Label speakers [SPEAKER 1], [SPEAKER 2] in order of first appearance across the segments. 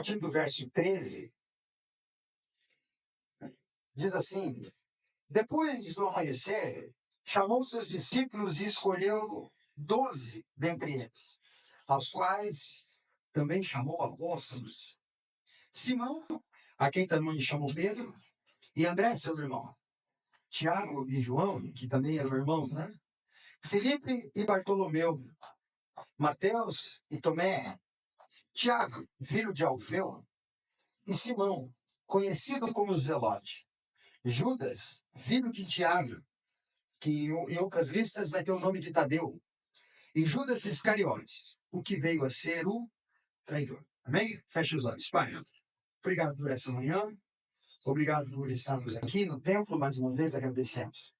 [SPEAKER 1] partir do verso 13, diz assim: depois do amanhecer, chamou seus discípulos e escolheu 12 dentre eles, aos quais também chamou apóstolos. Simão, a quem também chamou Pedro, e André, seu irmão, Tiago e João, que também eram irmãos, né? Filipe e Bartolomeu, Mateus e Tomé, Tiago, filho de Alfeu, e Simão, conhecido como Zelote, Judas, filho de Tiago, que em outras listas vai ter o nome de Tadeu, e Judas Iscariotes, o que veio a ser o traidor. Amém? Feche os olhos. Pai, obrigado por essa manhã, obrigado por estarmos aqui no templo, mais uma vez agradecemos.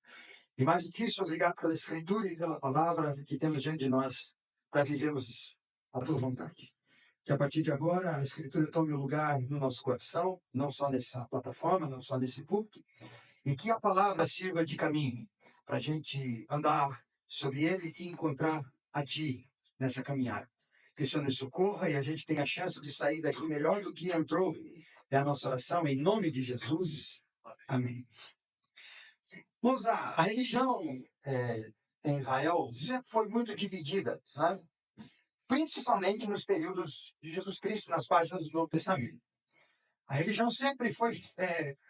[SPEAKER 1] E mais do que isso, obrigado pela escritura e pela palavra que temos diante de nós para vivermos a tua vontade. Que a partir de agora a escritura tome o lugar no nosso coração, não só nessa plataforma, não só nesse púlpito, e que a palavra sirva de caminho para a gente andar sobre ele e encontrar a ti nessa caminhada. Que o Senhor nos socorra e a gente tenha a chance de sair daqui melhor do que entrou. É a nossa oração em nome de Jesus. Amém. Vamos lá, a religião em Israel sempre foi muito dividida, né? Principalmente nos períodos de Jesus Cristo, nas páginas do Novo Testamento. A religião sempre foi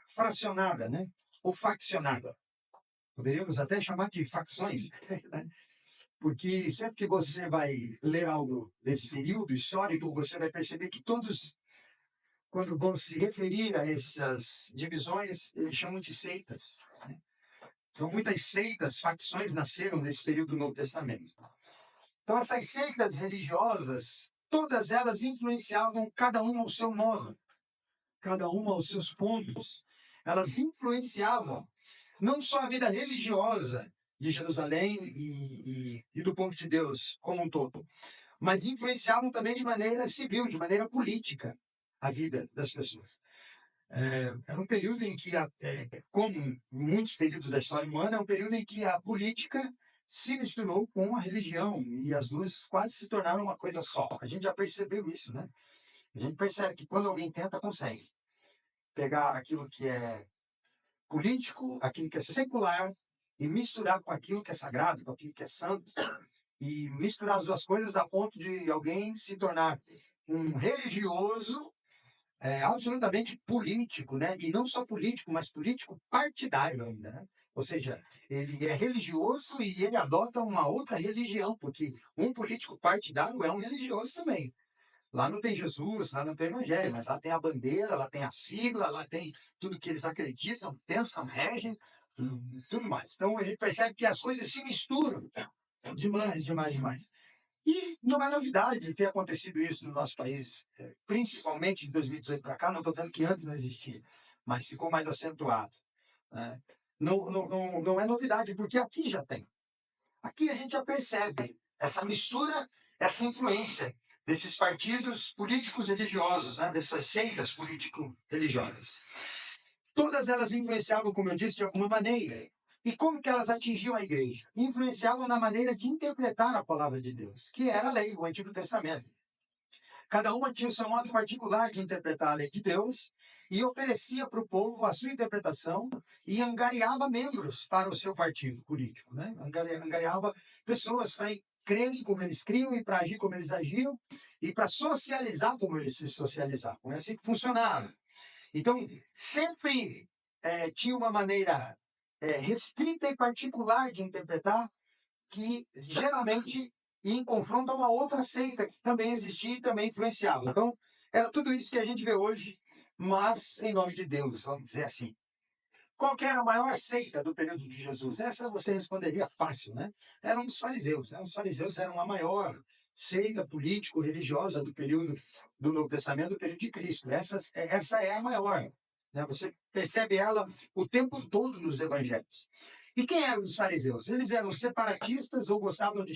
[SPEAKER 1] fracionada, né? Ou faccionada. Poderíamos até chamar de facções, né? Porque sempre que você vai ler algo desse período histórico, você vai perceber que todos, quando vão se referir a essas divisões, eles chamam de seitas, né? Então, muitas seitas, facções nasceram nesse período do Novo Testamento. Então, essas seitas religiosas, todas elas influenciavam cada uma ao seu modo, cada uma aos seus pontos. Elas influenciavam não só a vida religiosa de Jerusalém e do povo de Deus como um todo, mas influenciavam também de maneira civil, de maneira política, a vida das pessoas. Era um período em que, como em muitos períodos da história humana, é um período em que a política se misturou com a religião e as duas quase se tornaram uma coisa só. A gente já percebeu isso, né? A gente percebe que quando alguém tenta, consegue pegar aquilo que é político, aquilo que é secular e misturar com aquilo que é sagrado, com aquilo que é santo, e misturar as duas coisas a ponto de alguém se tornar um religioso absolutamente político, né? E não só político, mas político partidário ainda, né? Ou seja, ele é religioso e ele adota uma outra religião, porque um político partidário é um religioso também. Lá não tem Jesus, lá não tem Evangelho, mas lá tem a bandeira, lá tem a sigla, lá tem tudo que eles acreditam, pensam, regem, tudo mais. Então a gente percebe que as coisas se misturam demais, demais, demais. E não é novidade ter acontecido isso no nosso país, principalmente de 2018 para cá. Não estou dizendo que antes não existia, mas ficou mais acentuado, né? Não é novidade, porque aqui já tem. Aqui a gente já percebe essa mistura, essa influência desses partidos políticos religiosos, né? Dessas seitas político-religiosas. Todas elas influenciavam, como eu disse, de alguma maneira. E como que elas atingiam a igreja? Influenciavam na maneira de interpretar a palavra de Deus, que era a lei, o Antigo Testamento. Cada uma tinha o seu modo particular de interpretar a lei de Deus e oferecia para o povo a sua interpretação e angariava membros para o seu partido político, né? Angariava pessoas para crerem como eles criam e para agir como eles agiam e para socializar como eles se socializavam. É assim que funcionava. Então, sempre tinha uma maneira restrita e particular de interpretar que geralmente ia em confronto a uma outra seita que também existia e também influenciava. Então, era tudo isso que a gente vê hoje, mas em nome de Deus, vamos dizer assim. Qual que era a maior seita do período de Jesus? Essa você responderia fácil, né? Eram os fariseus, né? Os fariseus eram a maior seita político-religiosa do período do Novo Testamento, do período de Cristo. Essa é a maior, né? Você percebe ela o tempo todo nos evangelhos. E quem eram os fariseus? Eles eram separatistas ou gostavam de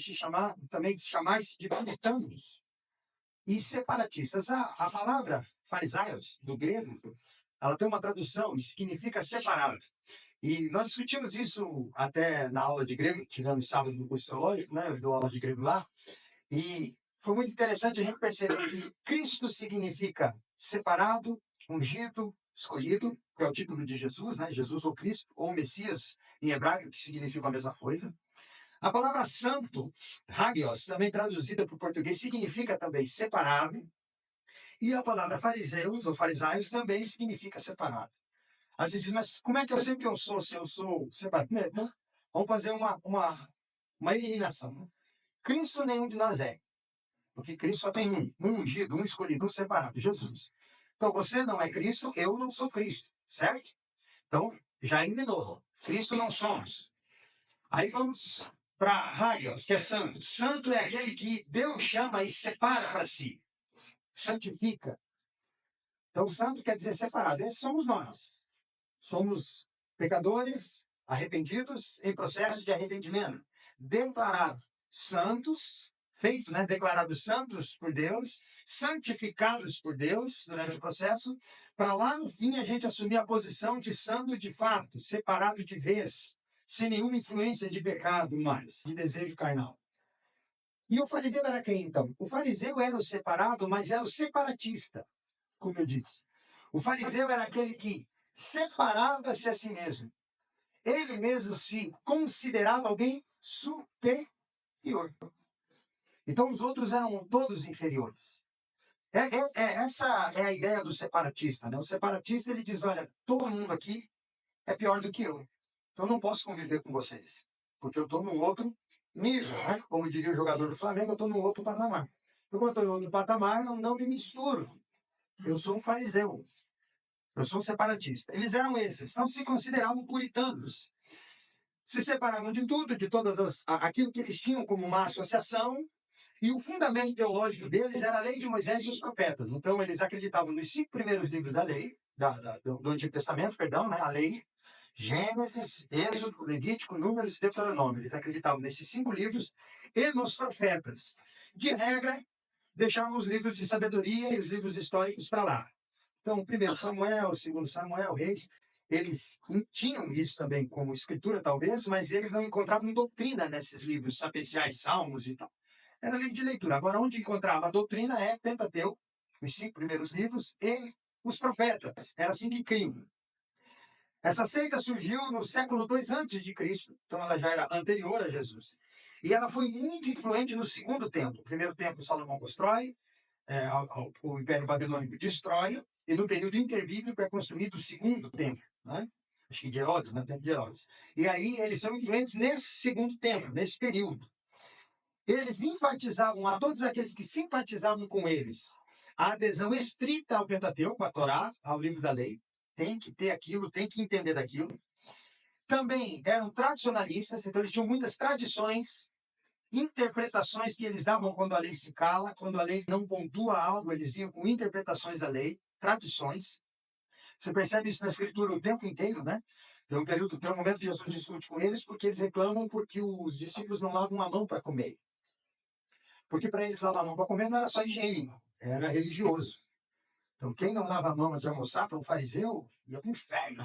[SPEAKER 1] também de chamar-se de puritanos e separatistas. A palavra farisaios, do grego, ela tem uma tradução e significa separado. E nós discutimos isso até na aula de grego, que tivemos sábado no curso teológico, né? Eu dou aula de grego lá. E foi muito interessante a gente perceber que Cristo significa separado, ungido, escolhido, que é o título de Jesus, né? Jesus ou Cristo, ou Messias, em hebraico, que significa a mesma coisa. A palavra santo, hagios, também traduzida para o português, significa também separado. E a palavra fariseus, ou farisaios, também significa separado. Aí você diz, mas como é que eu sei que eu sou, se eu sou separado? Primeiro, vamos fazer uma eliminação. Né? Cristo nenhum de nós é. Porque Cristo só tem um ungido, um escolhido, um separado, Jesus. Então você não é Cristo, eu não sou Cristo, certo? Então, já eliminou. Cristo não somos. Aí vamos para Hagios, que é santo. Santo é aquele que Deus chama e separa para si. Santifica. Então, santo quer dizer separado. Esses somos nós. Somos pecadores, arrependidos, em processo de arrependimento. Declarados santos, feito, né? Declarados santos por Deus, santificados por Deus durante o processo, para lá no fim a gente assumir a posição de santo de fato, separado de vez, sem nenhuma influência de pecado mais, de desejo carnal. E o fariseu era quem então? O fariseu era o separado, mas era o separatista, como eu disse. O fariseu era aquele que separava-se a si mesmo. Ele mesmo se considerava alguém superior. Então os outros eram todos inferiores. Essa é a ideia do separatista. Né? O separatista ele diz, olha, todo mundo aqui é pior do que eu. Então eu não posso conviver com vocês. Porque eu estou num outro nível. Né? Como diria o jogador do Flamengo, eu estou num outro patamar. Então, quando eu estou em outro patamar, eu não me misturo. Eu sou um fariseu. Eu sou um separatista. Eles eram esses. Não se consideravam puritanos. Se separavam de tudo, de aquilo que eles tinham como uma associação, e o fundamento teológico deles era a lei de Moisés e os profetas. Então, eles acreditavam nos 5 primeiros livros da lei, do Antigo Testamento, perdão, né? A lei, Gênesis, Êxodo, Levítico, Números e Deuteronômio. Eles acreditavam nesses 5 livros e nos profetas. De regra, deixavam os livros de sabedoria e os livros históricos para lá. Então, primeiro Samuel, segundo Samuel, Reis, eles tinham isso também como escritura, talvez, mas eles não encontravam doutrina nesses livros sapienciais, salmos e tal. Era livro de leitura. Agora, onde encontrava a doutrina é Pentateuco, os 5 primeiros livros, e os profetas. Era assim que criam. Essa seita surgiu no século II a.C., então ela já era anterior a Jesus. E ela foi muito influente no segundo templo. O primeiro templo Salomão constrói, o Império Babilônico destrói, e no período interbíblico é construído o segundo templo, né? Acho que de Herodes, né? Templo de Herodes. E aí eles são influentes nesse segundo templo, nesse período. Eles enfatizavam a todos aqueles que simpatizavam com eles a adesão estrita ao Pentateuco, à Torá, ao livro da lei. Tem que ter aquilo, tem que entender daquilo. Também eram tradicionalistas, então eles tinham muitas tradições, interpretações que eles davam quando a lei se cala, quando a lei não pontua algo, eles vinham com interpretações da lei, tradições. Você percebe isso na Escritura o tempo inteiro, né? Tem um momento que Jesus discute com eles porque eles reclamam porque os discípulos não lavam a mão para comer. Porque para eles lavar a mão para comer não era só higiene, era religioso. Então, quem não lava a mão antes de almoçar, para um fariseu, ia para o inferno.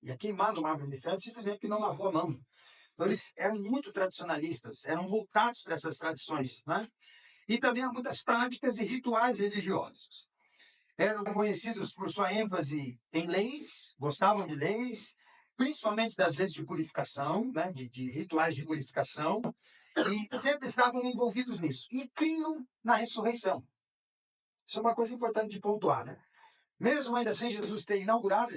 [SPEAKER 1] Ia queimar no árvore de ferro simplesmente porque não lavou a mão. Então, eles eram muito tradicionalistas, eram voltados para essas tradições. Né? E também há muitas práticas e rituais religiosos. Eram conhecidos por sua ênfase em leis, gostavam de leis, principalmente das leis de purificação, né? de rituais de purificação, e sempre estavam envolvidos nisso. E criam na ressurreição. Isso é uma coisa importante de pontuar, né? Mesmo ainda sem Jesus ter inaugurado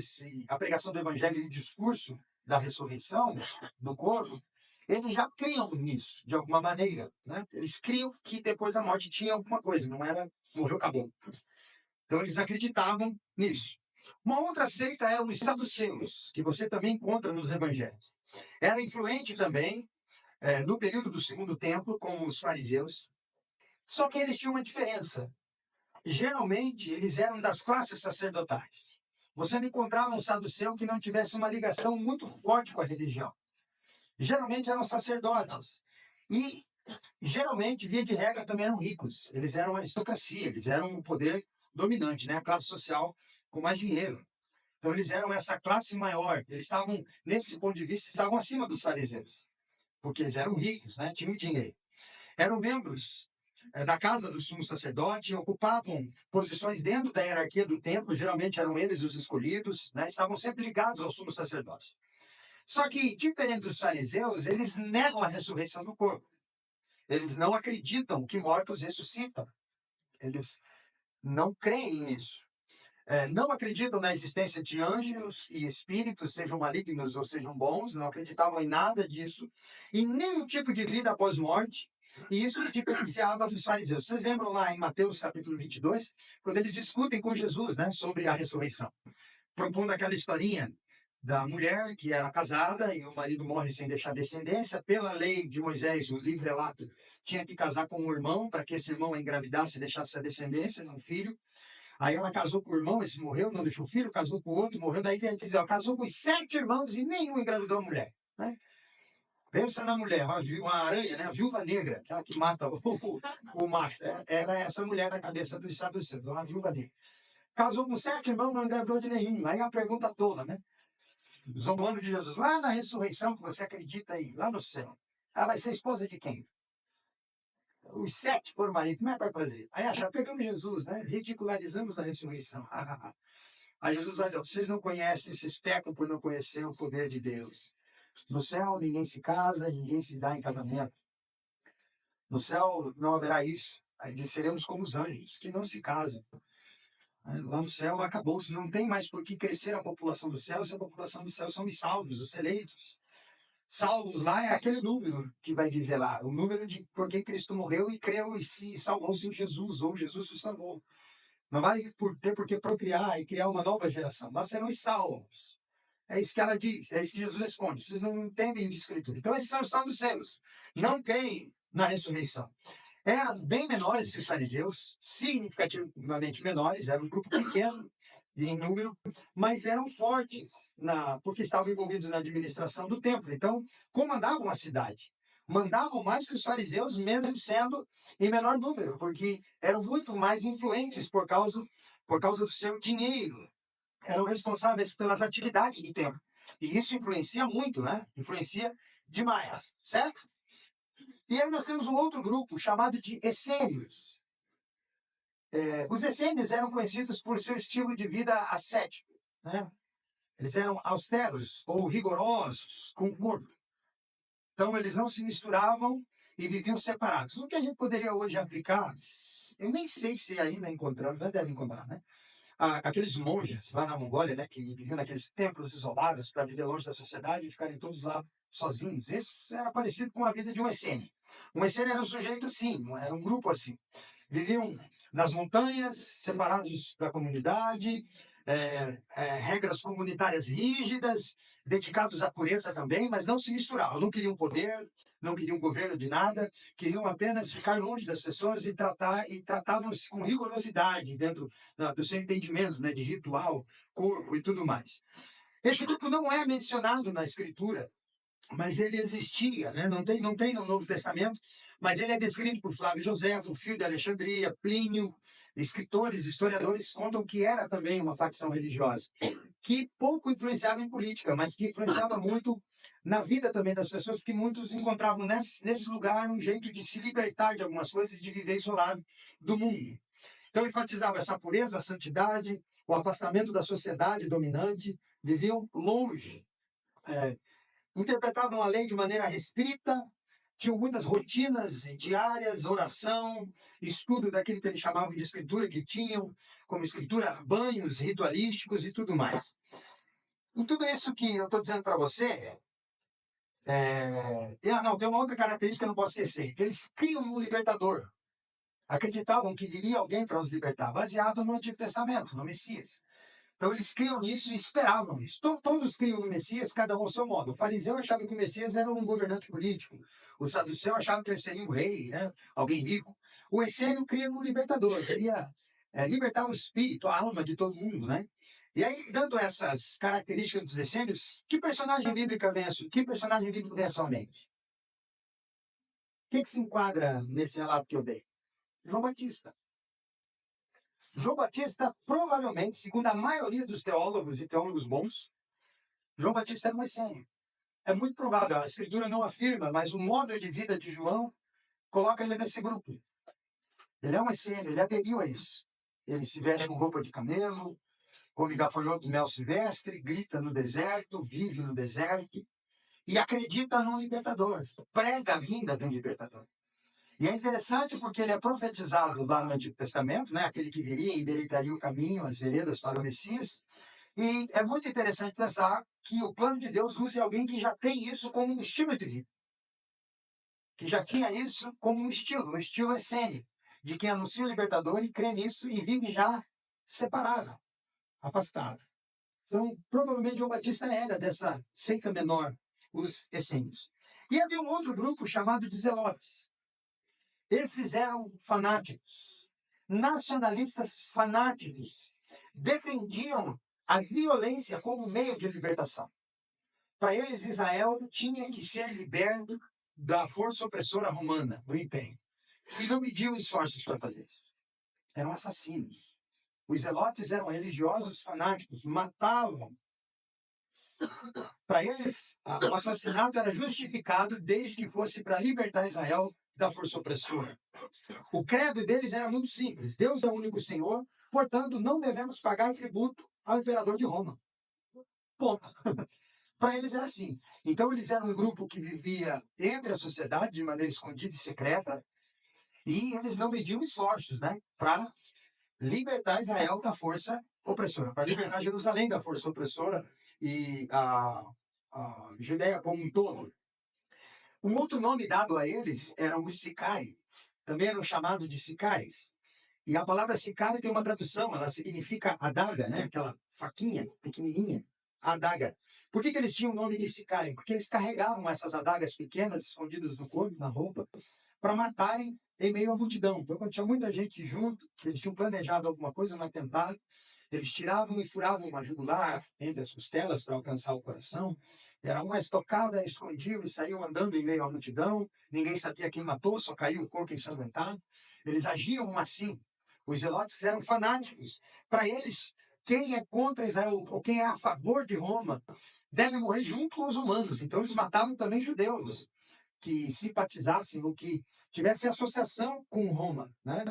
[SPEAKER 1] a pregação do Evangelho e o discurso da ressurreição do corpo, eles já criam nisso, de alguma maneira. Né? Eles criam que depois da morte tinha alguma coisa, não era morreu, acabou. Então eles acreditavam nisso. Uma outra seita eram os saduceus, que você também encontra nos Evangelhos. Era influente também no período do Segundo Templo, como os fariseus. Só que eles tinham uma diferença. Geralmente, eles eram das classes sacerdotais. Você não encontrava um saduceu que não tivesse uma ligação muito forte com a religião. Geralmente eram sacerdotes. E, geralmente, via de regra, também eram ricos. Eles eram aristocracia, eles eram o poder dominante, né? A classe social com mais dinheiro. Então, eles eram essa classe maior. Eles estavam, nesse ponto de vista, estavam acima dos fariseus. Porque eles eram ricos, né? Tinham dinheiro. Eram membros da casa do sumo sacerdote, ocupavam posições dentro da hierarquia do templo, geralmente eram eles os escolhidos, né? Estavam sempre ligados ao sumo sacerdote. Só que, diferente dos fariseus, eles negam a ressurreição do corpo. Eles não acreditam que mortos ressuscitam. Eles não creem nisso. Não acreditam na existência de anjos e espíritos, sejam malignos ou sejam bons, não acreditavam em nada disso, em nenhum tipo de vida após morte, e isso os diferenciava dos fariseus. Vocês lembram lá em Mateus capítulo 22, quando eles discutem com Jesus, né, sobre a ressurreição, propondo aquela historinha da mulher que era casada e o marido morre sem deixar descendência. Pela lei de Moisés, o livre-relato tinha que casar com um irmão para que esse irmão a engravidasse e deixasse a descendência, um filho. Aí ela casou com o irmão, esse morreu, não deixou filho, casou com o outro, morreu. Daí a gente diz, ó, casou com os 7 irmãos e nenhum engravidou a mulher. Né? Pensa na mulher, uma aranha, né? A viúva negra, aquela que mata o macho. Era essa mulher na cabeça dos saduceus, uma viúva negra. Casou com 7 irmãos, não engravidou de nenhum. Aí a pergunta toda, né? Zombando de Jesus, lá na ressurreição que você acredita aí, lá no céu. Ah, vai ser esposa de quem? Os 7 foram maridos, como é que vai fazer? Aí acha, pegamos Jesus, né? Ridicularizamos a ressurreição. Aí Jesus vai dizer, vocês não conhecem, vocês pecam por não conhecer o poder de Deus. No céu ninguém se casa, ninguém se dá em casamento. No céu não haverá isso. Aí diz, seremos como os anjos, que não se casam. Lá no céu acabou-se, não tem mais por que crescer a população do céu, se a população do céu são os salvos, os eleitos. Salvos lá é aquele número que vai viver lá, o número de porque Cristo morreu e creu e se salvou-se em Jesus, ou Jesus se salvou. Não vai ter por que procriar e criar uma nova geração. Nós seremos salvos. É isso que ela diz, é isso que Jesus responde. Vocês não entendem de escritura. Então, esses são os salvos seus. Não creem na ressurreição. Eram bem menores que os fariseus, significativamente menores, era um grupo pequeno em número, mas eram fortes porque estavam envolvidos na administração do templo. Então, comandavam a cidade. Mandavam mais que os fariseus, mesmo sendo em menor número, porque eram muito mais influentes por causa do seu dinheiro. Eram responsáveis pelas atividades do templo. E isso influencia muito, né? Influencia demais, certo? E aí nós temos um outro grupo chamado de essênios. Os essênios eram conhecidos por seu estilo de vida ascético, né? Eles eram austeros ou rigorosos com o corpo. Então, eles não se misturavam e viviam separados. O que a gente poderia hoje aplicar, eu nem sei se ainda encontramos, mas deve encontrar, né? Aqueles monges lá na Mongólia, né, que viviam naqueles templos isolados para viver longe da sociedade e ficarem todos lá sozinhos. Esse era parecido com a vida de um essênio. Um essênio era um sujeito assim, era um grupo assim. Viviam nas montanhas, separados da comunidade, regras comunitárias rígidas, dedicados à pureza também, mas não se misturavam, não queriam poder, não queriam governo de nada, queriam apenas ficar longe das pessoas e tratavam-se com rigorosidade dentro do seu entendimento, né, de ritual, corpo e tudo mais. Esse grupo não é mencionado na Escritura, mas ele existia, né? Não tem no Novo Testamento, mas ele é descrito por Flávio Joséfo, filho de Alexandria, Plínio, escritores, historiadores contam que era também uma facção religiosa, que pouco influenciava em política, mas que influenciava muito na vida também das pessoas, porque muitos encontravam nesse lugar um jeito de se libertar de algumas coisas e de viver isolado do mundo. Então enfatizava essa pureza, a santidade, o afastamento da sociedade dominante, viviam longe, interpretavam a lei de maneira restrita, tinham muitas rotinas diárias, oração, estudo daquilo que eles chamavam de escritura, que tinham como escritura banhos ritualísticos e tudo mais. Em tudo isso que eu estou dizendo para você, não, tem uma outra característica que eu não posso esquecer. Eles criam um libertador. Acreditavam que viria alguém para os libertar, baseado no Antigo Testamento, no Messias. Então eles criam nisso e esperavam isso. Todos criam no Messias, cada um ao seu modo. O fariseu achava que o Messias era um governante político. O saduceu achava que ele seria um rei, né? Alguém rico. O essênio cria um libertador, queria libertar o espírito, a alma de todo mundo, né? E aí, dando essas características dos essênios, que personagem bíblico vem à sua mente? O que se enquadra nesse relato que eu dei? João Batista. João Batista, provavelmente, segundo a maioria dos teólogos e teólogos bons, João Batista era um essênio. É muito provável, a Escritura não afirma, mas o modo de vida de João coloca ele nesse grupo. Ele é um essênio, ele aderiu a isso. Ele se veste com roupa de camelo, come gafanhoto de mel silvestre, grita no deserto, vive no deserto e acredita num libertador, prega a vinda de um libertador. E é interessante porque ele é profetizado lá no Antigo Testamento, né? Aquele que viria e endireitaria o caminho, as veredas para o Messias. E é muito interessante pensar que o plano de Deus use alguém que já tem isso como um estilo de vida, que já tinha isso como um estilo essênio, de quem anuncia o libertador e crê nisso e vive já separado, afastado. Então, provavelmente João Batista era dessa seita menor, os essênios. E havia um outro grupo chamado de Zelotes. Esses eram fanáticos, nacionalistas fanáticos, defendiam a violência como meio de libertação. Para eles, Israel tinha que ser liberto da força opressora romana, do império. E não mediam esforços para fazer isso. Eram assassinos. Os zelotes eram religiosos fanáticos, matavam. Para eles, o assassinato era justificado desde que fosse para libertar Israel da força opressora. O credo deles era muito simples. Deus é o único Senhor, portanto, não devemos pagar tributo ao imperador de Roma. Ponto. Para eles era assim. Então, eles eram um grupo que vivia entre a sociedade de maneira escondida e secreta, e eles não mediam esforços, né, para libertar Israel da força opressora, para libertar Jerusalém da força opressora e a Judéia como um todo. Um outro nome dado a eles eram os sicários, também eram chamados de sicários. E a palavra sicário tem uma tradução, ela significa adaga, né? Aquela faquinha pequenininha, adaga. Por que eles tinham o nome de sicário? Porque eles carregavam essas adagas pequenas escondidas no corpo, na roupa, para matarem em meio à multidão. Então, quando tinha muita gente junto, que eles tinham planejado alguma coisa, um atentado, eles tiravam e furavam uma jugular entre as costelas para alcançar o coração. Era uma estocada, escondiam e saíam andando em meio à multidão. Ninguém sabia quem matou, só caiu o corpo ensanguentado. Eles agiam assim. Os zelotes eram fanáticos. Para eles, quem é contra Israel ou quem é a favor de Roma deve morrer junto com os romanos. Então, eles matavam também judeus que simpatizassem ou que tivessem associação com Roma, né?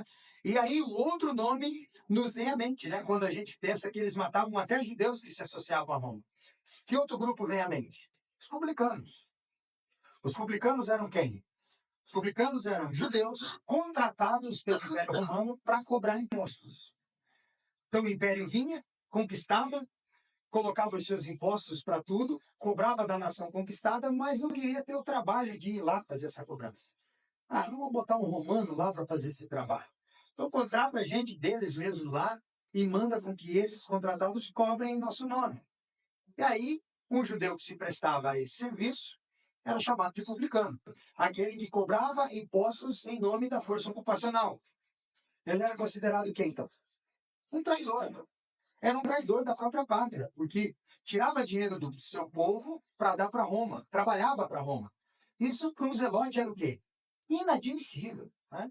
[SPEAKER 1] E aí o outro nome nos vem à mente, né? Quando a gente pensa que eles matavam até judeus que se associavam a Roma. Que outro grupo vem à mente? Os publicanos. Os publicanos eram quem? Os publicanos eram judeus contratados pelo Império Romano para cobrar impostos. Então o Império vinha, conquistava, colocava os seus impostos para tudo, cobrava da nação conquistada, mas não queria ter o trabalho de ir lá fazer essa cobrança. Ah, não vou botar um romano lá para fazer esse trabalho. Então contrata gente deles mesmos lá e manda com que esses contratados cobrem em nosso nome. E aí, um judeu que se prestava a esse serviço era chamado de publicano, aquele que cobrava impostos em nome da força ocupacional. Ele era considerado quem, então? Um traidor. Era um traidor da própria pátria, porque tirava dinheiro do seu povo para dar para Roma, trabalhava para Roma. Isso para um zelote era o quê? Inadmissível, né?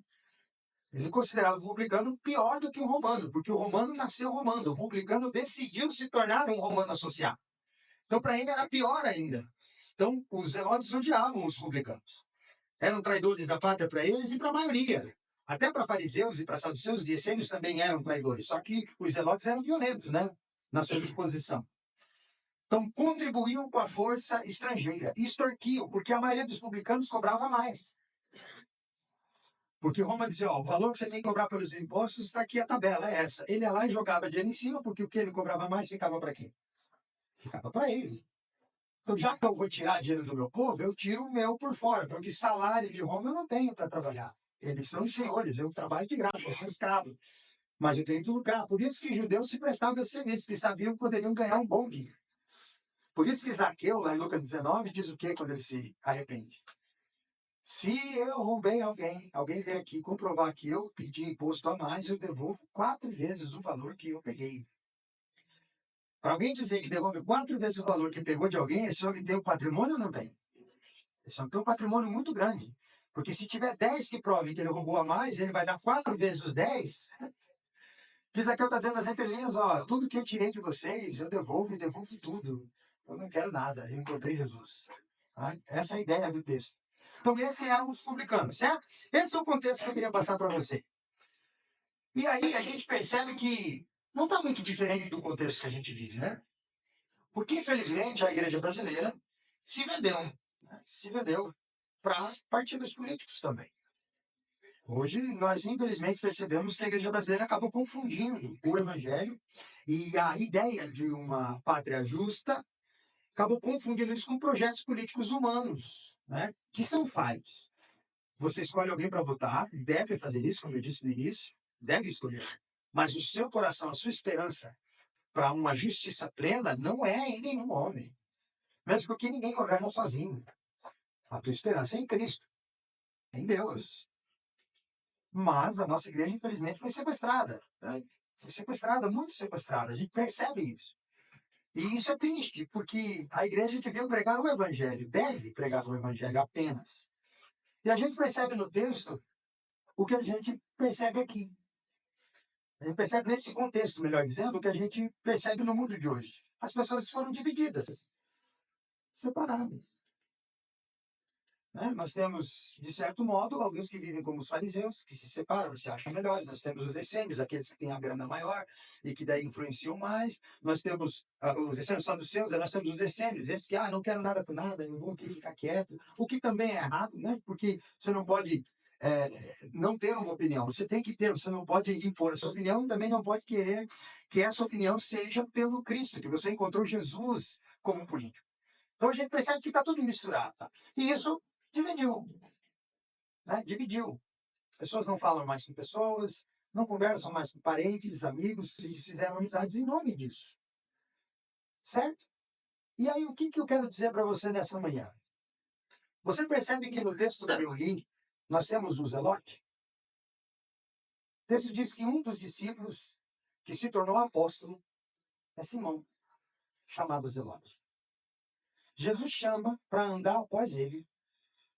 [SPEAKER 1] Ele considerava o publicano pior do que o romano, porque o romano nasceu romano, o publicano decidiu se tornar um romano associado. Então, para ele era pior ainda. Então, os zelotes odiavam os publicanos. Eram traidores da pátria para eles e para a maioria. Até para fariseus e para saduceus e essênios também eram traidores. Só que os zelotes eram violentos, né? Na sua disposição. Então, contribuíam com a força estrangeira. Extorquiam, porque a maioria dos publicanos cobrava mais. Porque Roma dizia, ó, o valor que você tem que cobrar pelos impostos está aqui, a tabela é essa. Ele ia lá e jogava dinheiro em cima, porque o que ele cobrava mais ficava para quem? Ficava para ele. Então, já que eu vou tirar dinheiro do meu povo, eu tiro o meu por fora, porque salário de Roma eu não tenho para trabalhar. Eles são os senhores, eu trabalho de graça, eu sou escravo. Mas eu tenho que lucrar. Por isso que judeus se prestavam a serviço, porque sabiam que poderiam ganhar um bom dinheiro. Por isso que Zaqueu, lá em Lucas 19, diz o quê quando ele se arrepende? Se eu roubei alguém, alguém vem aqui comprovar que eu pedi imposto a mais, eu devolvo 4 vezes o valor que eu peguei. Para alguém dizer que devolve 4 vezes o valor que pegou de alguém, esse homem tem um patrimônio ou não tem? Esse homem tem um patrimônio muito grande. Porque se tiver 10 que provem que ele roubou a mais, ele vai dar 4 vezes os 10. Diz aqui, eu estou dizendo nas entrelinhas, ó, tudo que eu tirei de vocês, eu devolvo e devolvo tudo. Eu não quero nada, eu encontrei Jesus. Tá? Essa é a ideia do texto. Então, esses eram os publicanos, certo? Esse é o contexto que eu queria passar para você. E aí a gente percebe que não está muito diferente do contexto que a gente vive, né? Porque, infelizmente, a igreja brasileira se vendeu, né? Se vendeu para partidos políticos também. Hoje, nós infelizmente percebemos que a igreja brasileira acabou confundindo o evangelho e a ideia de uma pátria justa, acabou confundindo isso com projetos políticos humanos, né? Que são falhos. Você escolhe alguém para votar, deve fazer isso, como eu disse no início, deve escolher. Mas o seu coração, a sua esperança para uma justiça plena não é em nenhum homem. Mesmo porque ninguém governa sozinho. A tua esperança é em Cristo, é em Deus. Mas a nossa igreja, infelizmente, foi sequestrada. Né? Foi sequestrada, muito sequestrada. A gente percebe isso. E isso é triste, porque a igreja devia pregar o evangelho, deve pregar o evangelho apenas. E a gente percebe no texto o que a gente percebe aqui. A gente percebe nesse contexto, melhor dizendo, o que a gente percebe no mundo de hoje. As pessoas foram divididas, separadas. Né? Nós temos, de certo modo, alguns que vivem como os fariseus, que se separam, se acham melhores. Nós temos os essênios, aqueles que têm a grana maior e que daí influenciam mais. Nós temos os essênios saduceus, nós temos os essênios, esses que não quero nada por nada, eu vou aqui ficar quieto. O que também é errado, né? Porque você não pode não ter uma opinião, você tem que ter, você não pode impor a sua opinião e também não pode querer que essa opinião seja pelo Cristo, que você encontrou Jesus como político. Então a gente percebe que está tudo misturado. Tá? E isso dividiu, né? Dividiu. Pessoas não falam mais com pessoas, não conversam mais com parentes, amigos, se fizeram amizades em nome disso. Certo? E aí, o que eu quero dizer para você nessa manhã? Você percebe que no texto que eu li, nós temos o Zelote? O texto diz que um dos discípulos que se tornou apóstolo é Simão, chamado Zelote. Jesus chama para andar após ele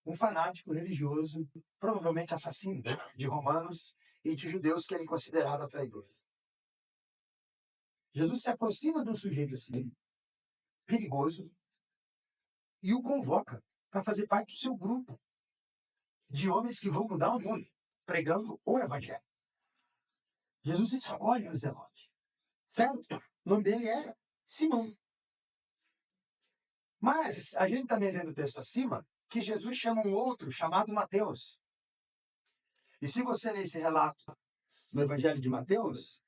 [SPEAKER 1] um fanático religioso, provavelmente assassino de romanos e de judeus que ele considerava traidores. Jesus se aproxima de um sujeito assim, perigoso, e o convoca para fazer parte do seu grupo de homens que vão mudar o mundo, pregando o evangelho. Jesus escolhe o Zelote, certo? O nome dele é Simão. Mas a gente também vê no texto acima que Jesus chama um outro chamado Mateus. E se você ler esse relato no Evangelho de Mateus,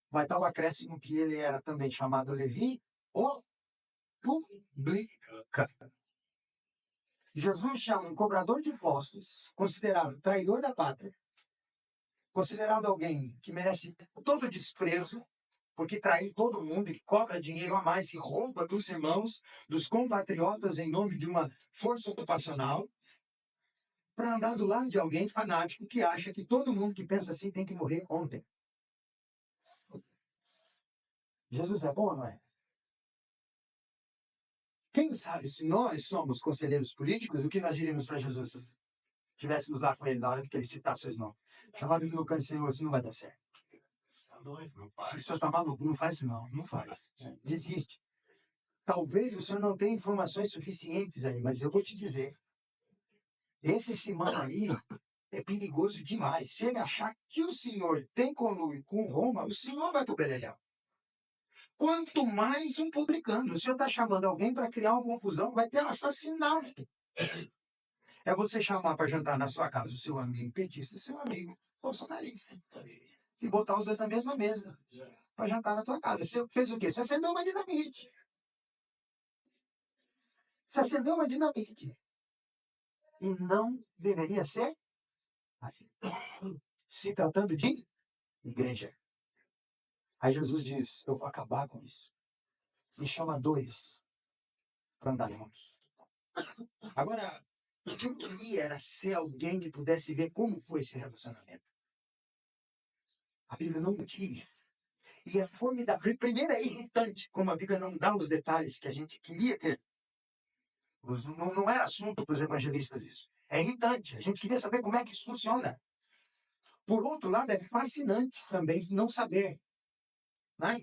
[SPEAKER 1] vai estar o acréscimo que ele era também chamado Levi ou publicano. Jesus chama um cobrador de impostos, considerado traidor da pátria, considerado alguém que merece todo o desprezo, porque trai todo mundo e cobra dinheiro a mais e rouba dos irmãos, dos compatriotas em nome de uma força ocupacional, para andar do lado de alguém fanático que acha que todo mundo que pensa assim tem que morrer ontem. Jesus é bom ou não é? Quem sabe se nós somos conselheiros políticos, o que nós diríamos para Jesus se estivéssemos lá com ele na hora que ele citasse seus nomes? Chamado de meu canto, Senhor, assim não vai dar certo. O senhor está maluco, não faz isso não, não faz. Desiste. Talvez o senhor não tenha informações suficientes aí, mas eu vou te dizer. Esse Simão aí é perigoso demais. Se ele achar que o senhor tem conluio com Roma, o senhor vai para o beleléu. Quanto mais um publicano. O senhor está chamando alguém para criar uma confusão, vai ter um assassinato. É você chamar para jantar na sua casa o seu amigo petista e o seu amigo bolsonarista. E botar os dois na mesma mesa para jantar na tua casa. Você fez o quê? Você acendeu uma dinamite. Você acendeu uma dinamite. E não deveria ser assim. Se tratando de igreja. Aí Jesus diz, eu vou acabar com isso. E chama dois para andar juntos. Agora, o que eu queria era ser alguém que pudesse ver como foi esse relacionamento. A Bíblia não diz. E a formidável. Primeiro é irritante, como a Bíblia não dá os detalhes que a gente queria ter. Não era assunto para os evangelistas isso. É irritante. A gente queria saber como é que isso funciona. Por outro lado, é fascinante também não saber. Né?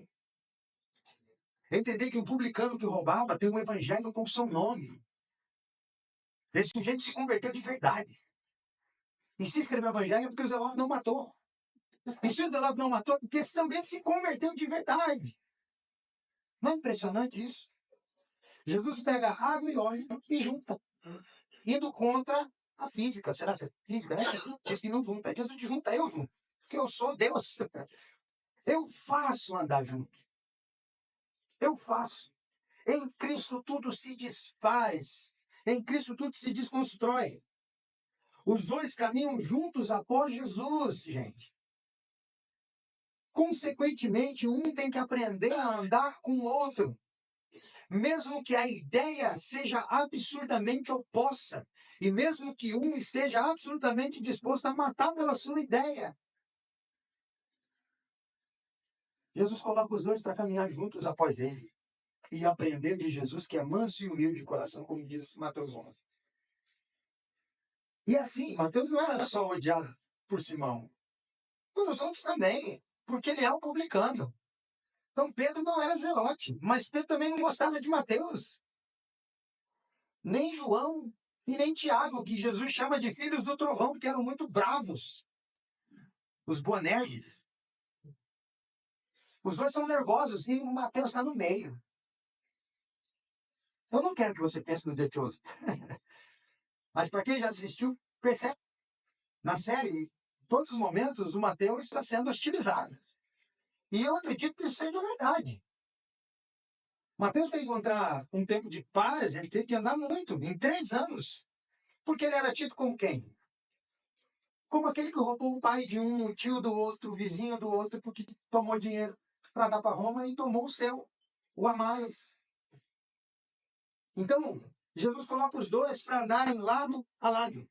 [SPEAKER 1] Entender que o publicano que roubava tem um evangelho com seu nome. Esse sujeito se converteu de verdade. E se escreveu evangelho porque o Zelote não matou. E se o Zelot não matou, porque esse também se converteu de verdade. Não é impressionante isso? Jesus pega água e óleo e junta, indo contra a física. Será que é física, né? Diz que não junta. Jesus junta, eu junto. Porque eu sou Deus. Eu faço andar junto. Eu faço. Em Cristo tudo se desfaz. Em Cristo tudo se desconstrói. Os dois caminham juntos após Jesus, gente. Consequentemente, um tem que aprender a andar com o outro. Mesmo que a ideia seja absurdamente oposta. E mesmo que um esteja absolutamente disposto a matar pela sua ideia. Jesus coloca os dois para caminhar juntos após ele. E aprender de Jesus, que é manso e humilde de coração, como diz Mateus 11. E assim, Mateus não era só odiado por Simão. Pelos outros também. Porque ele é um publicano. Então Pedro não era zelote. Mas Pedro também não gostava de Mateus. Nem João e nem Tiago, que Jesus chama de filhos do trovão, porque eram muito bravos. Os Boanerges. Os dois são nervosos e o Mateus está no meio. Eu não quero que você pense no The Chosen. Mas para quem já assistiu, percebe. Na série, em todos os momentos, o Mateus está sendo hostilizado. E eu acredito que isso seja verdade. Mateus, para encontrar um tempo de paz, ele teve que andar muito, em 3 anos. Porque ele era tido como quem? Como aquele que roubou o pai de um, o tio do outro, o vizinho do outro, porque tomou dinheiro para dar para Roma e tomou o seu, o a mais. Então, Jesus coloca os dois para andarem lado a lado.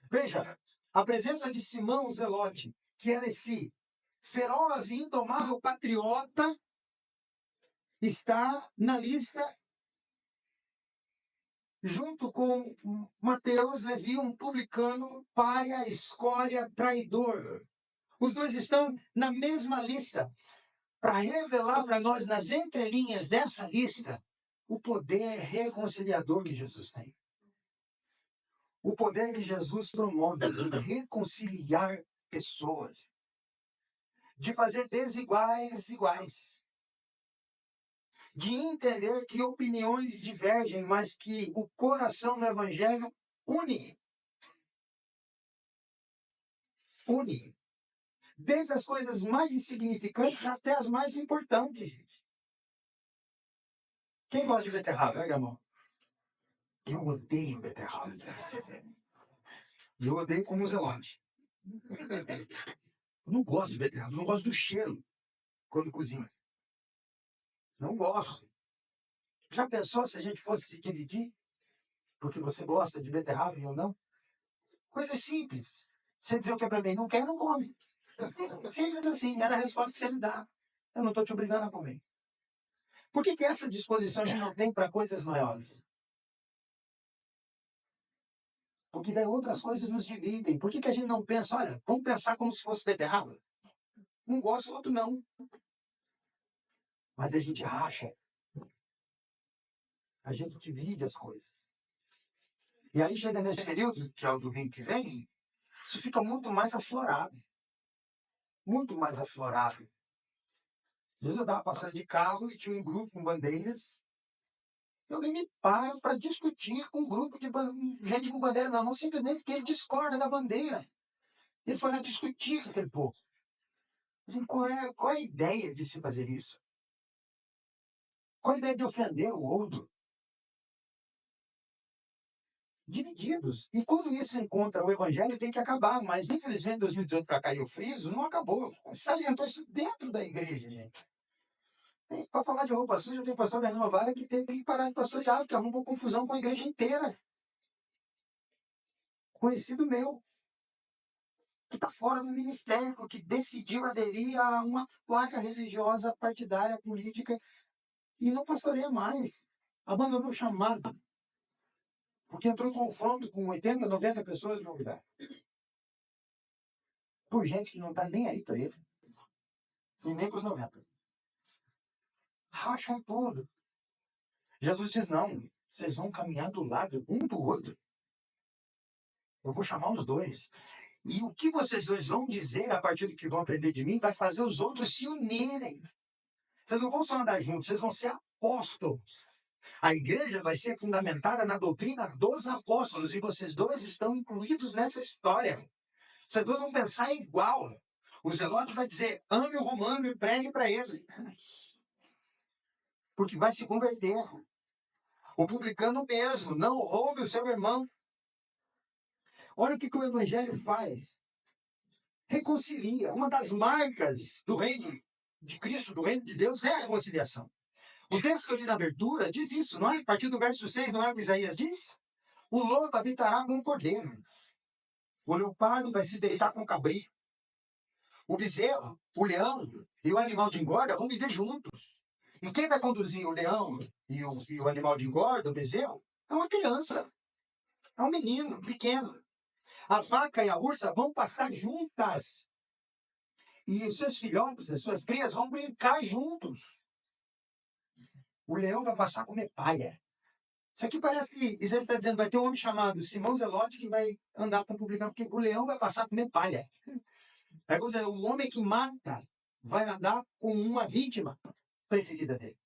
[SPEAKER 1] Veja, a presença de Simão Zelote, que era esse feroz e indomável patriota, está na lista junto com Mateus, Levi, um publicano, pária, escória, traidor. Os dois estão na mesma lista para revelar para nós, nas entrelinhas dessa lista, o poder reconciliador que Jesus tem. O poder que Jesus promove de reconciliar pessoas, de fazer desiguais iguais, de entender que opiniões divergem, mas que o coração do Evangelho une. Une. Desde as coisas mais insignificantes até as mais importantes, gente. Quem gosta de beterraba, pega a mão. Eu odeio beterraba. E eu odeio como Zelote. Eu não gosto de beterraba, não gosto do cheiro quando cozinha. Não gosto. Já pensou se a gente fosse se dividir? Porque você gosta de beterraba e eu não? Coisa simples. Você dizer o que é pra mim, não quer, não come. Simples assim, era a resposta que você me dá. Eu não estou te obrigando a comer. Por que essa disposição a gente não tem para coisas maiores? Porque daí outras coisas nos dividem. Por que a gente não pensa, olha, vamos pensar como se fosse beterraba? Um gosta, o outro não. Mas a gente racha. A gente divide as coisas. E aí chega nesse período, que é o domingo que vem, isso fica muito mais aflorado. Muito mais aflorado. Às vezes eu estava passando de carro e tinha um grupo com bandeiras. E alguém me para discutir com um grupo de gente com bandeira na mão, simplesmente porque ele discorda da bandeira. Ele foi lá discutir com aquele povo. Assim, qual é a ideia de se fazer isso? Qual a ideia de ofender o outro? Divididos. E quando isso encontra o evangelho, tem que acabar. Mas, infelizmente, 2018 para cá, eu friso, não acabou. Salientou isso dentro da igreja, gente. Para falar de roupa suja, tem pastor da renovada que teve que parar de pastorear, porque arrumou confusão com a igreja inteira. Conhecido meu, que está fora do ministério, que decidiu aderir a uma placa religiosa partidária, política, e não pastoreia mais. Abandonou o chamado, porque entrou em confronto com 80, 90 pessoas no lugar. Por gente que não está nem aí para ele, e nem para os 90. Racham tudo. Jesus diz, não, vocês vão caminhar do lado um do outro. Eu vou chamar os dois. E o que vocês dois vão dizer a partir do que vão aprender de mim vai fazer os outros se unirem. Vocês não vão só andar juntos, vocês vão ser apóstolos. A igreja vai ser fundamentada na doutrina dos apóstolos, e vocês dois estão incluídos nessa história. Vocês dois vão pensar igual. O zelote vai dizer, ame o romano e pregue para ele. Porque vai se converter. O publicano mesmo, não roube o seu irmão. Olha o que o evangelho faz. Reconcilia. Uma das marcas do reino de Cristo, do reino de Deus, é a reconciliação. O texto que eu li na abertura diz isso, não é? A partir do verso 6, não é o que Isaías diz? O lobo habitará com o cordeiro. O leopardo vai se deitar com o cabrito. O bezerro, o leão e o animal de engorda vão viver juntos. E quem vai conduzir o leão e o animal de engorda, o bezerro? É uma criança. É um menino pequeno. A vaca e a ursa vão pastar juntas. E os seus filhotes, as suas crias, vão brincar juntos. O leão vai passar a comer palha. Isso aqui parece que Isaías está dizendo, vai ter um homem chamado Simão Zelote que vai andar com o publicano, porque o leão vai passar a comer palha. É como dizer, o homem que mata vai andar com uma vítima preferida dele.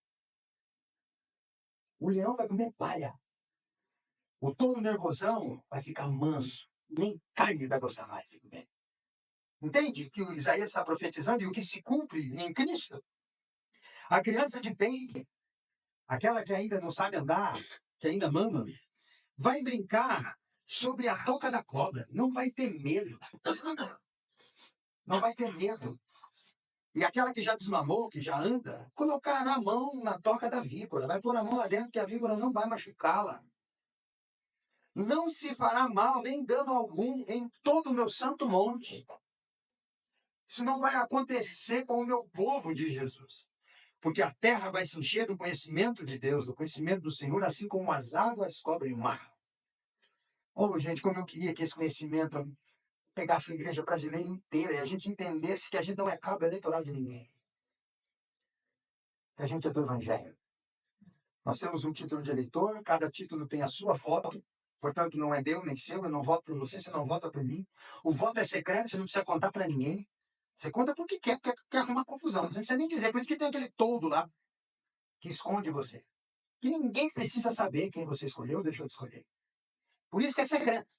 [SPEAKER 1] O leão vai comer palha. O tolo nervosão vai ficar manso. Nem carne vai gostar mais de comer. Entende que o Isaías está profetizando e o que se cumpre em Cristo? A criança de peito, aquela que ainda não sabe andar, que ainda mama, vai brincar sobre a toca da cobra. Não vai ter medo. Não vai ter medo. E aquela que já desmamou, que já anda, colocará a mão na toca da víbora. Vai pôr a mão lá dentro que a víbora não vai machucá-la. Não se fará mal, nem dano algum em todo o meu santo monte. Isso não vai acontecer com o meu povo, diz Jesus. Porque a terra vai se encher do conhecimento de Deus, do conhecimento do Senhor, assim como as águas cobrem o mar. Oh, gente, como eu queria que esse conhecimento pegasse a igreja brasileira inteira e a gente entendesse que a gente não é cabo eleitoral de ninguém. Que a gente é do Evangelho. Nós temos um título de eleitor, cada título tem a sua foto, portanto não é meu nem seu, eu não voto por você, você não vota por mim. O voto é secreto, você não precisa contar para ninguém. Você conta porque quer arrumar confusão, você não precisa nem dizer. Por isso que tem aquele toldo lá que esconde você. Que ninguém precisa saber quem você escolheu ou deixou de escolher. Por isso que é secreto.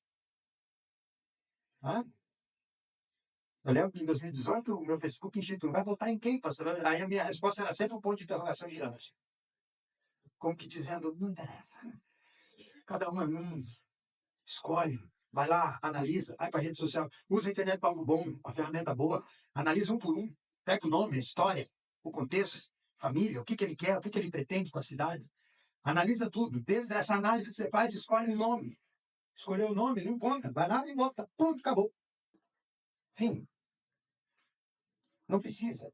[SPEAKER 1] Ah? Eu lembro que em 2018 o meu Facebook instituiu, vai votar em quem, pastor? Aí a minha resposta era sempre um ponto de interrogação girando. Como que dizendo, não interessa. Cada um é um. Escolhe. Vai lá, analisa, vai para a rede social. Usa a internet para algo bom, uma ferramenta boa. Analisa um por um. Pega o nome, a história, o contexto, família, o que ele quer, o que ele pretende com a cidade. Analisa tudo. Dentro dessa análise que você faz, escolhe um nome. Escolheu o nome, não conta. Vai lá e vota. Pronto, acabou. Fim. Não precisa.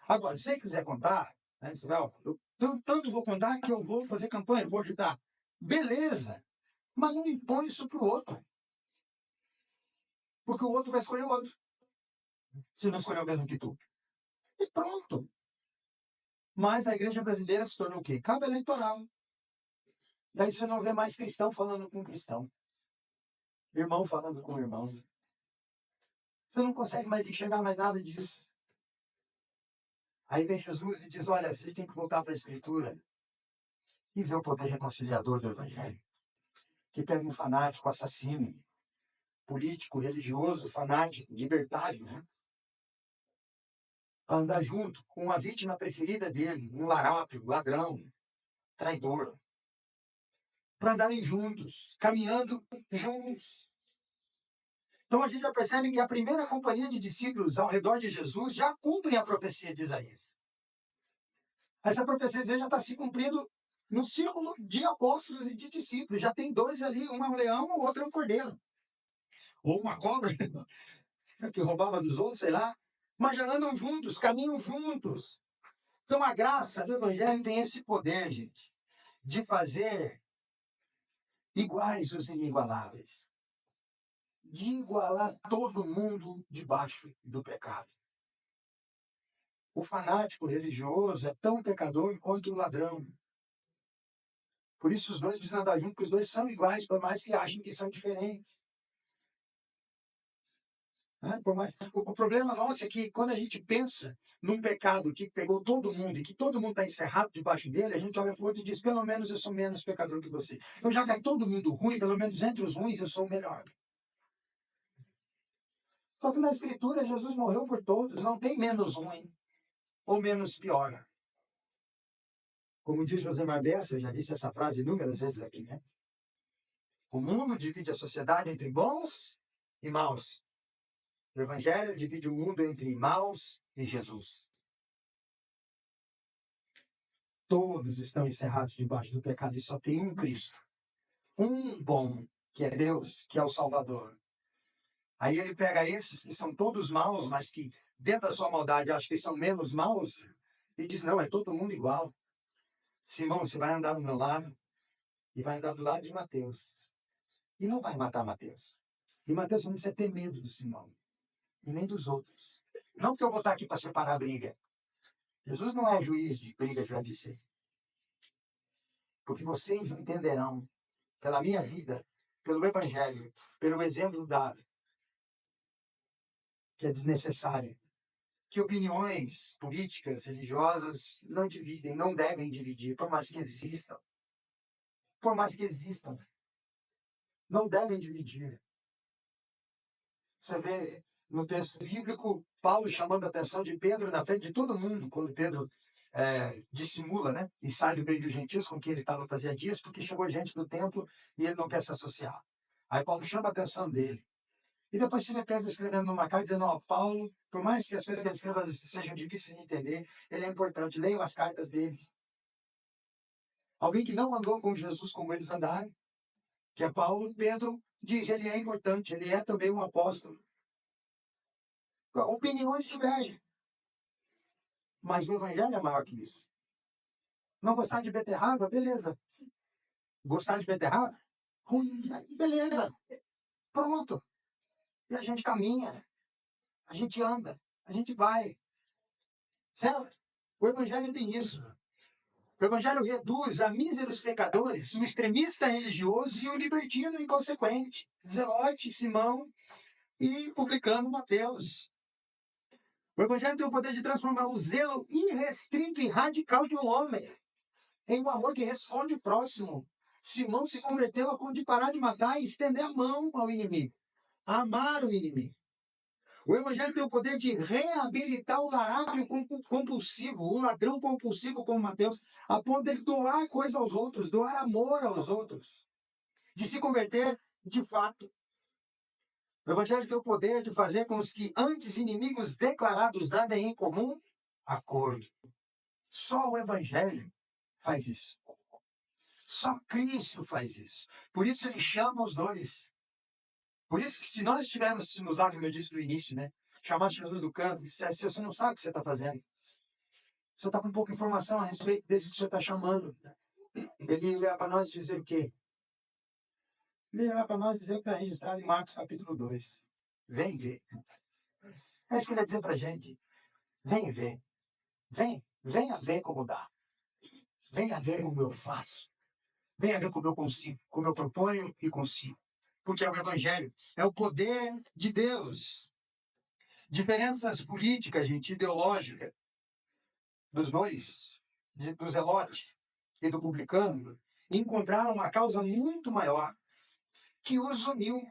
[SPEAKER 1] Agora, se você quiser contar, né, você vai, ó, eu tanto vou contar que eu vou fazer campanha, vou ajudar. Beleza. Mas não impõe isso para o outro. Porque o outro vai escolher o outro. Se não escolher o mesmo que tu. E pronto. Mas a igreja brasileira se tornou o quê? Cabo eleitoral. E aí você não vê mais cristão falando com cristão. Irmão falando com irmão. Você não consegue mais enxergar mais nada disso. Aí vem Jesus e diz, olha, vocês têm que voltar para a Escritura e ver o poder reconciliador do Evangelho. Que pega um fanático, assassino, político, religioso, fanático, libertário, né? Para andar junto com a vítima preferida dele, um larápio, ladrão, traidor. Para andarem juntos, caminhando juntos. Então a gente já percebe que a primeira companhia de discípulos ao redor de Jesus já cumprem a profecia de Isaías. Essa profecia de Isaías já está se cumprindo no círculo de apóstolos e de discípulos. Já tem dois ali, um é um leão, o outro é um cordeiro. Ou uma cobra, que roubava dos outros, sei lá. Mas já andam juntos, caminham juntos. Então a graça do Evangelho tem esse poder, gente, de fazer iguais os inigualáveis. De igualar todo mundo debaixo do pecado. O fanático religioso é tão pecador quanto o ladrão. Por isso os dois precisam andar juntos, porque os dois são iguais, por mais que achem que são diferentes. Né? O problema nosso é que quando a gente pensa num pecado que pegou todo mundo e que todo mundo está encerrado debaixo dele, a gente olha para o outro e diz, pelo menos eu sou menos pecador que você. Então já que é todo mundo ruim, pelo menos entre os ruins eu sou o melhor. Só que na Escritura Jesus morreu por todos, não tem menos ruim ou menos pior. Como diz José Marbessa, eu já disse essa frase inúmeras vezes aqui, né? O mundo divide a sociedade entre bons e maus. O Evangelho divide o mundo entre maus e Jesus. Todos estão encerrados debaixo do pecado e só tem um Cristo. Um bom, que é Deus, que é o Salvador. Aí ele pega esses que são todos maus, mas que dentro da sua maldade acham que são menos maus, e diz, não, é todo mundo igual. Simão, você vai andar do meu lado e vai andar do lado de Mateus. E não vai matar Mateus. E Mateus não precisa ter medo do Simão. E nem dos outros. Não porque eu vou estar aqui para separar a briga. Jesus não é juiz de briga de UFC. Porque vocês entenderão, pela minha vida, pelo Evangelho, pelo exemplo dado, que é desnecessário. Que opiniões políticas, religiosas, não dividem, não devem dividir, por mais que existam. Por mais que existam. Não devem dividir. Você vê no texto bíblico, Paulo chamando a atenção de Pedro na frente de todo mundo, quando Pedro dissimula, né? E sai do meio dos gentios com quem ele estava fazia dias, porque chegou gente do templo e ele não quer se associar. Aí Paulo chama a atenção dele. E depois você vê Pedro escrevendo numa carta dizendo, ó, Paulo, por mais que as coisas que ele escreva sejam difíceis de entender, ele é importante, leiam as cartas dele. Alguém que não andou com Jesus como eles andaram, que é Paulo, Pedro diz, ele é importante, ele é também um apóstolo. Opiniões divergem. Mas o evangelho é maior que isso. Não gostar de beterraba, beleza. Gostar de beterraba? Ruim, beleza. Pronto. E a gente caminha, a gente anda, a gente vai. Certo? O evangelho tem isso. O evangelho reduz a míseros pecadores, o extremista religioso e o libertino inconsequente. Zelote, Simão e publicano Mateus. O evangelho tem o poder de transformar o zelo irrestrito e radical de um homem em um amor que responde o próximo. Simão se converteu a ponto de parar de matar e estender a mão ao inimigo. A amar o inimigo. O evangelho tem o poder de reabilitar o larápio compulsivo, o ladrão compulsivo como Mateus, a ponto de ele doar coisa aos outros, doar amor aos outros, de se converter de fato. O evangelho tem o poder de fazer com os que antes inimigos declarados andem em comum acordo. Só o evangelho faz isso. Só Cristo faz isso. Por isso ele chama os dois. Por isso que se nós estivéssemos lá, como eu disse no início, né? Chamasse Jesus do canto e dissesse, você não sabe o que você está fazendo. Você está com pouca informação a respeito desse que você está chamando. Ele ia para nós dizer o quê? Ele ia para nós dizer o que está registrado em Marcos capítulo 2. Vem ver. É isso que ele ia dizer para a gente. Vem ver. Venha ver como dá. Venha ver como eu faço. Venha ver como eu consigo, como eu proponho e consigo. Porque é o Evangelho, é o poder de Deus. Diferenças políticas, gente, ideológicas, dos dois, do Zelote e do publicano, encontraram uma causa muito maior que os uniu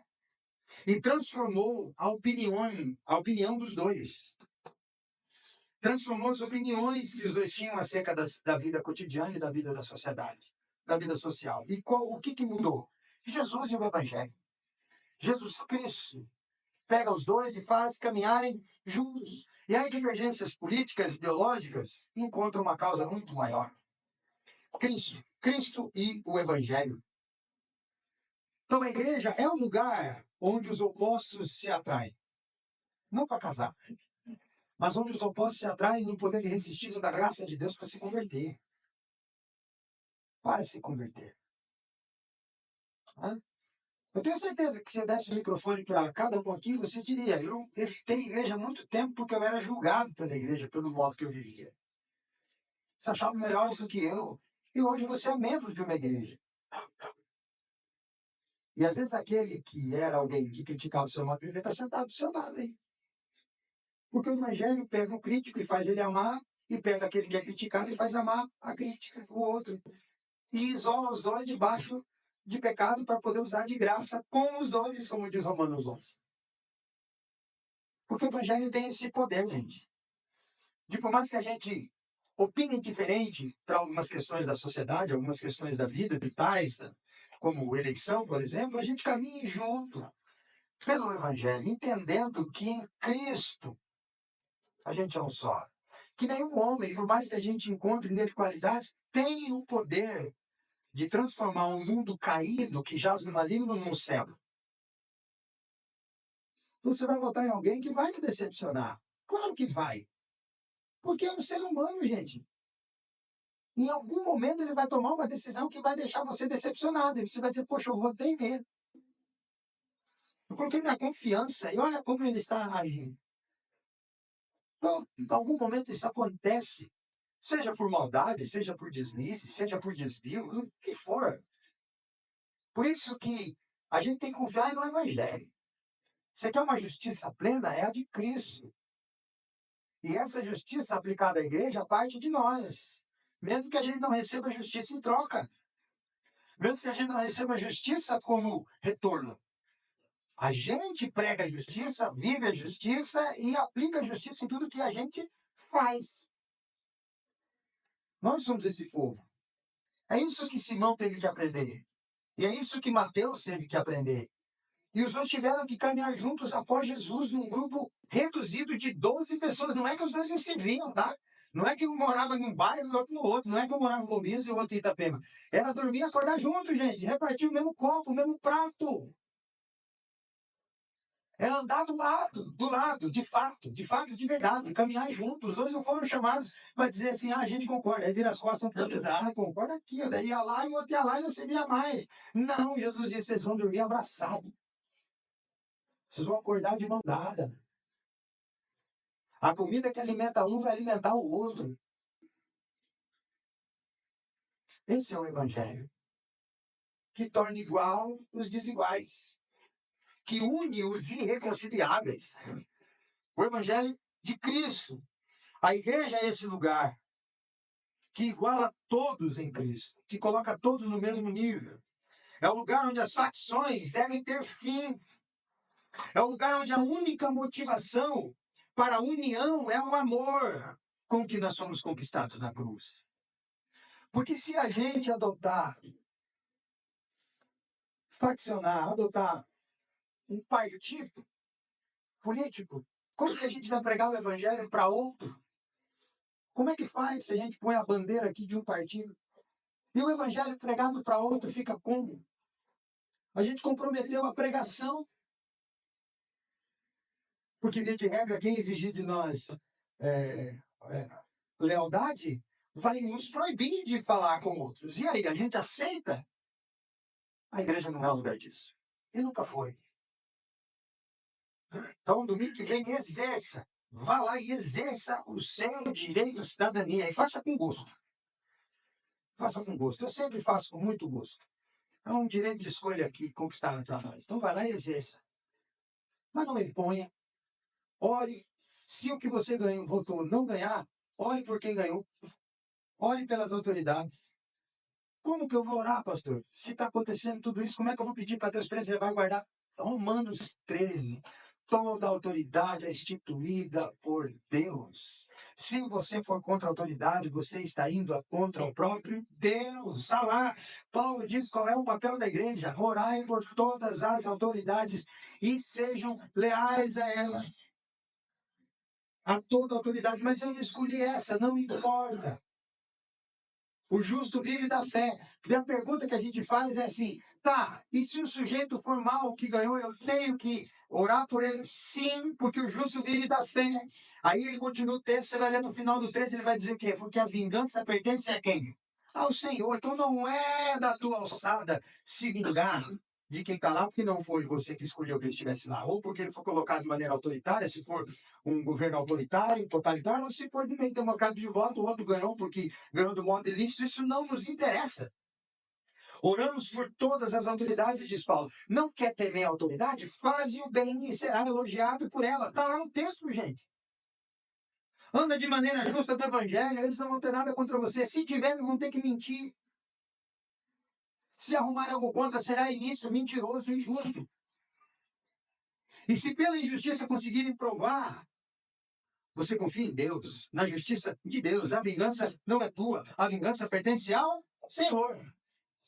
[SPEAKER 1] e transformou a opinião dos dois. Transformou as opiniões que os dois tinham acerca da vida cotidiana e da vida da sociedade, da vida social. E o que mudou? Jesus e o Evangelho. Jesus Cristo pega os dois e faz caminharem juntos. E aí divergências políticas, ideológicas, encontram uma causa muito maior. Cristo e o Evangelho. Então a igreja é o lugar onde os opostos se atraem. Não para casar, mas onde os opostos se atraem no poder irresistível da graça de Deus para se converter. Para se converter. Hã? Eu tenho certeza que se eu desse o microfone para cada um aqui, você diria, eu evitei a igreja há muito tempo porque eu era julgado pela igreja, pelo modo que eu vivia. Você achava melhores do que eu. E hoje você é membro de uma igreja. E às vezes aquele que era alguém que criticava o seu modo de viver está sentado do seu lado aí. Porque o evangelho pega o crítico e faz ele amar, e pega aquele que é criticado e faz amar a crítica, o outro. E isola os dois debaixo de pecado para poder usar de graça com os dois, como diz Romanos 11. Porque o evangelho tem esse poder, gente. De por mais que a gente opine diferente para algumas questões da sociedade, algumas questões da vida, vitais, como eleição, por exemplo, a gente caminha junto pelo evangelho, entendendo que em Cristo a gente é um só. Que nenhum homem, por mais que a gente encontre nele qualidades, tem o poder de transformar um mundo caído que jaz no maligno num céu. Você vai votar em alguém que vai te decepcionar. Claro que vai. Porque é um ser humano, gente. Em algum momento ele vai tomar uma decisão que vai deixar você decepcionado. E você vai dizer, poxa, eu votei nele. Eu coloquei minha confiança e olha como ele está agindo. Então, em algum momento isso acontece. Seja por maldade, seja por deslize, seja por desvio, o que for. Por isso que a gente tem que confiar no Evangelho. Você quer uma justiça plena? É a de Cristo. E essa justiça aplicada à igreja parte de nós. Mesmo que a gente não receba justiça em troca. Mesmo que a gente não receba justiça como retorno. A gente prega a justiça, vive a justiça e aplica a justiça em tudo que a gente faz. Nós somos esse povo. É isso que Simão teve que aprender. E é isso que Mateus teve que aprender. E os dois tiveram que caminhar juntos após Jesus num grupo reduzido de 12 pessoas. Não é que os dois não se viam, tá? Não é que um morava num bairro e o outro no outro. Não é que um morava em Bombinhas e o outro em Itapema. Era dormir e acordar juntos, gente. Repartir o mesmo copo, o mesmo prato. Era andar do lado, de fato, de verdade, caminhar juntos. Os dois não foram chamados para dizer assim, a gente concorda. Aí vira as costas, concorda aqui. Daí ia lá e o outro ia lá e não se via mais. Não, Jesus disse, vocês vão dormir abraçados. Vocês vão acordar de mão dada. A comida que alimenta um vai alimentar o outro. Esse é o Evangelho. Que torna igual os desiguais. Que une os irreconciliáveis. O Evangelho de Cristo. A igreja é esse lugar que iguala todos em Cristo. Que coloca todos no mesmo nível. É o lugar onde as facções devem ter fim. É o lugar onde a única motivação para a união é o amor com que nós somos conquistados na cruz. Porque se a gente adotar, faccionar, adotar um partido político, como que a gente vai pregar o evangelho para outro? Como é que faz se a gente põe a bandeira aqui de um partido? E o evangelho pregado para outro fica como? A gente comprometeu a pregação. Porque, via de regra, quem exigir de nós é, lealdade vai nos proibir de falar com outros. E aí, a gente aceita? A igreja não é o lugar disso. E nunca foi. Então, domingo que vem, exerça. Vá lá e exerça o seu direito à cidadania. E faça com gosto. Faça com gosto. Eu sempre faço com muito gosto. É um direito de escolha aqui conquistado para nós. Então, vai lá e exerça. Mas não imponha. Ore. Se o que você ganhou, votou não ganhar, ore por quem ganhou. Ore pelas autoridades. Como que eu vou orar, pastor? Se está acontecendo tudo isso, como é que eu vou pedir para Deus preservar e guardar? Romanos 13. Toda autoridade é instituída por Deus. Se você for contra a autoridade, você está indo contra o próprio Deus. Está lá. Paulo diz qual é o papel da igreja. Orai por todas as autoridades e sejam leais a ela. A toda autoridade. Mas eu não escolhi essa, não importa. O justo vive da fé. E a pergunta que a gente faz é assim, tá, e se o sujeito for mal que ganhou, eu tenho que orar por ele? Sim, porque o justo vive da fé. Aí ele continua o texto, você vai ler no final do 13, ele vai dizer o quê? Porque a vingança pertence a quem? Ao Senhor. Então não é da tua alçada se vingar de quem está lá, porque não foi você que escolheu que ele estivesse lá, ou porque ele foi colocado de maneira autoritária, se for um governo autoritário, totalitário, ou se for de meio democrático de voto, o outro ganhou porque ganhou do modo ilícito, isso não nos interessa. Oramos por todas as autoridades, diz Paulo. Não quer temer a autoridade? Faze o bem e será elogiado por ela. Está lá no texto, gente. Anda de maneira justa do evangelho, eles não vão ter nada contra você. Se tiverem, vão ter que mentir. Se arrumar algo contra, será ilícito, mentiroso, injusto. E se pela injustiça conseguirem provar, você confia em Deus, na justiça de Deus. A vingança não é tua, a vingança pertence ao Senhor.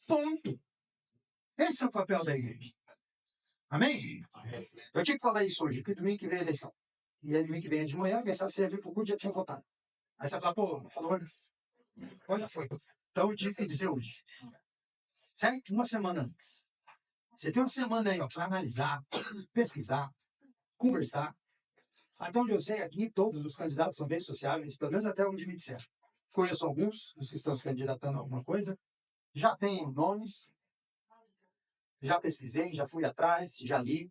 [SPEAKER 1] Ponto. Esse é o papel da igreja. Amém? Eu tinha que falar isso hoje, porque domingo que vem é eleição. E aí domingo que vem é de manhã, quem sabe você ia vir pro culto e já tinha votado. Aí você vai falar, pô, falou antes. Olha, foi. Então eu tive que dizer hoje. Certo? Uma semana antes. Você tem uma semana aí, ó, para analisar, pesquisar, conversar. Até onde eu sei aqui, todos os candidatos são bem sociáveis, pelo menos até onde me disseram. Conheço alguns, os que estão se candidatando a alguma coisa. Já tenho nomes, já pesquisei, já fui atrás, já li,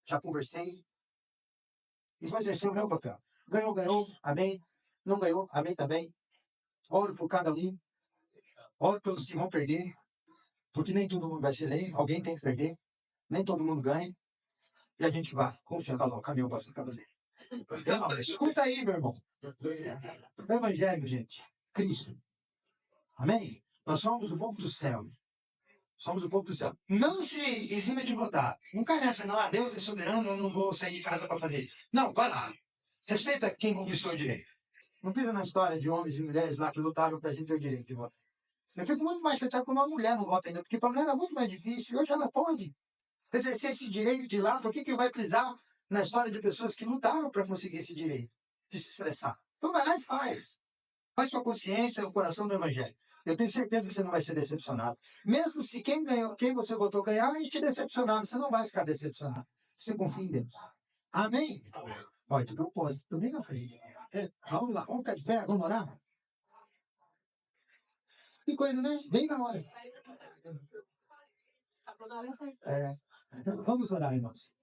[SPEAKER 1] já conversei. E vou exercer o meu papel. Ganhou, ganhou, amém. Não ganhou, amém também. Oro por cada um. Oro pelos que vão perder. Porque nem todo mundo vai ser eleito, alguém tem que perder. Nem todo mundo ganha. E a gente vai confiando lá, o caminhão passa na casa dele. Então, escuta aí, meu irmão. O Evangelho, gente. Cristo. Amém? Nós somos o povo do céu. Somos o povo do céu. Não se exime de votar. Não cai nessa, não. Deus é soberano, eu não vou sair de casa para fazer isso. Não, vai lá. Respeita quem conquistou o direito. Não pisa na história de homens e mulheres lá que lutaram para a gente ter o direito de votar. Eu fico muito mais chateado quando uma mulher não vota ainda, porque para a mulher é muito mais difícil. Hoje ela pode exercer esse direito de ir lá. Por que vai pisar na história de pessoas que lutaram para conseguir esse direito de se expressar? Então vai lá e faz. Faz com a consciência e o coração do evangelho. Eu tenho certeza que você não vai ser decepcionado. Mesmo se quem ganhou, quem você votou ganhar, e te decepcionar, você não vai ficar decepcionado. Você confia em Deus. Amém? Olha, de propósito, também na frente. Vamos lá, vamos ficar de pé, vamos orar? Que coisa, né? Bem na hora. Vamos orar, irmãos.